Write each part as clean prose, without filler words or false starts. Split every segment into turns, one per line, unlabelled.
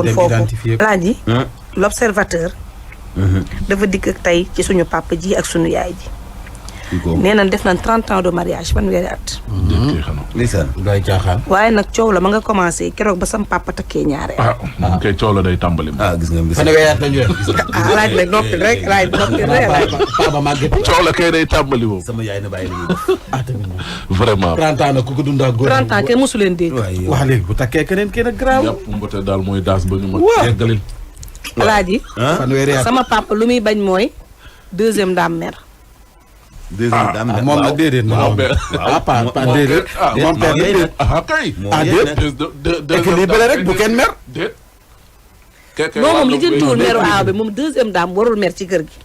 foofu Alaaji l'observateur dafa dikk ak tey ci suñu papa ji ak suñu yaay ji nee nañ def nañ 30 ans de mariage fanweeri at
ndeysaan doy caaxaan
waaye nag coow la ma nga commencé keroog ba sam papa takkee ñaareel
kay coow la day tàmbali
gis nga fanweeri at lañu
laaj la noppi rek
papa màgget
coow la kay day tàmbali moom
sama yaay na bàyyi li ñuy def
vraiment
30 ans nag ku ko dund ak góor
30 ans kenn mosu leen dégg
wax léegi bu takkee keneen kenn graaw
yàpp mbote daal mooy daas ba ñu ma yeggalil
Alaaji
fanweeri at
sama papa lu muy bañ mooy deuxième dame mère
deuxième dame
moom nag déedéet moom pas déedéet moom père déedéet
kay
déet équilibré rek bu kenn mer
déet
non moom li jëntuwul meru aaw bi moom deuxième dame warul mer ci kër gi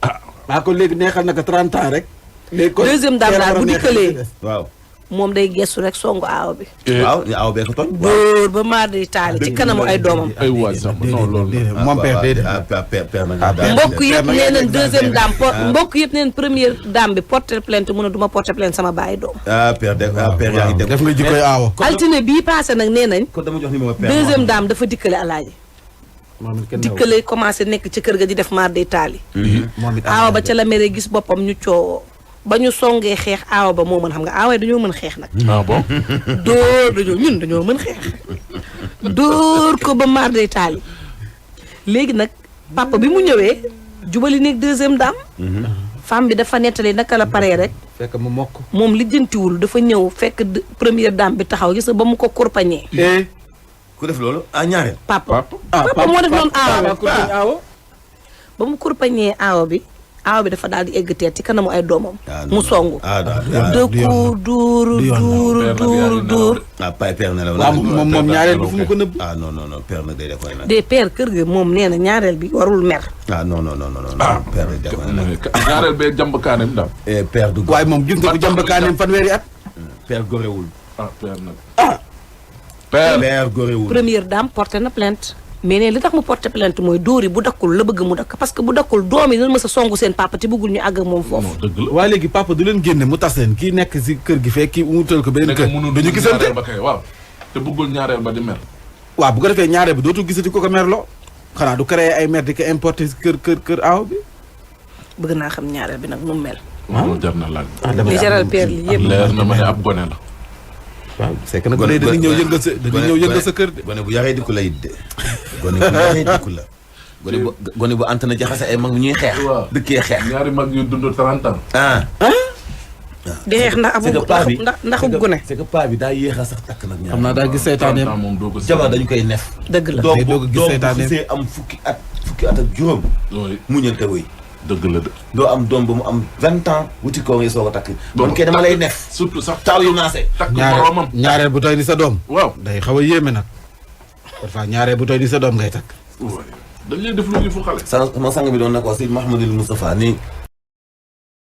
ko léegi neexal na ko 30 ans rek léegi
deuxième dame daal bu dikkalee
waaw
moom day gestu rek songu aaw bi
waaw aaw bee ko tooñ
dóor ba maar di taali ci kanamu ay doomam
ay waay sax non loolu
moom père déedéet
père nag
mbokk yëpp nee nañ deuxième dame mbokk yëpp nee nañ première dame bi porter plainte mu ne du ma porter plainte sama baay doom
père yaa ngi
def nga jikkoy aawo
altine bii passé nag nee nañ
kon dama jox numéro père
deuxième dame dafa dikkale Alaaji dikkale commencé nekk ci kër ga di def maar di taali aawa ba ca la mere gis boppam ñu coowoo ba ñu songee xeex aawa ba moo mën xam nga aawa yi dañoo mën xeex nag
bon
dóor dañoo mën xeex dóor ko ba maar day taali léegi nag papa bi mu ñëwee jubali nekk deuxième dame femme bi dafa nettali naka la paree rek
fekk mu mokk
moom lijjantiwul dafa ñëw fekk première dame bi taxaw gis nga ba mu ko kurpañee
ku def loolu ñaareel
papa moo def noonu aawa ba mu kurpañee aawa bi dafa daal di egg teet ci kanamu ay doomam mu songu dëkku duuru
père ne la
moom ñaareel bi fu mu ko nëbb
non père nag day def koy nag
des père kër ga moom nee na ñaareel bi warul mer
non père day def koy nag
ñaareel bee jàmb kaanem daal
père du
waaye moom gis nga bu jàmb kaanem fanweeri at
père góorewul
père nag
père góorewul
première dame porté na plainte mais ne li tax mu porté plainte mooy dóor yi bu dakkul la bëgg mu dakk parce que bu dakkul doom yi dina mës a songu seen papa te bëggul ñu àgg ak moom foofu
dëgg la
waaye léegi papa du leen génne mu tas leen kii nekk si kër gi fekk kii mu tël ko beneen kër dañu gisante
ba kay waaw te bëggul ñaareel ba di mer
waaw bu ko defee ñaareel bi dootul gisati ko merloo xanaa du créer ay mer di ko importer si kër aaw bi
bëgg naa xam ñaareel bi nag nu mel
loolu jar na laaj
li jaral père li yëpp
leer na ma ne ab gone la
waaw c'est que nag gone dañuy ñëw yëngal sa kër de
gone bu yaree dikku la it de gone bu yaree dikku la gone bu ant na jaxase ay mag ñuy xeex dëkkee xeex
ñaari mag yu dund 30 ans
di xeex ndax gone
c'est que paa bi daa yéex a sax takk nag ñaar
xam naa daa gis seytaaneem
moom doo ko
jabar dañu koy nef
dëgg la
day doog a gis seytaaneem
doom bu gisee am fukki at ak juróom muñante wëy
dëgg la de
doo am doom ba mu am 20 ans wuti koo ngay soog a takk bon kay dama lay nef
surtout sax
taal yu naase
takk moromam
ñaareel bu toy ni sa doom
waaw
day xaw a yéeme nag parfois ñaareel bu toy ni sa doom ngay takk
dañ lay def lu ñu fu xale
sama sang bi doon na ko si Mahamadul Moustapha ni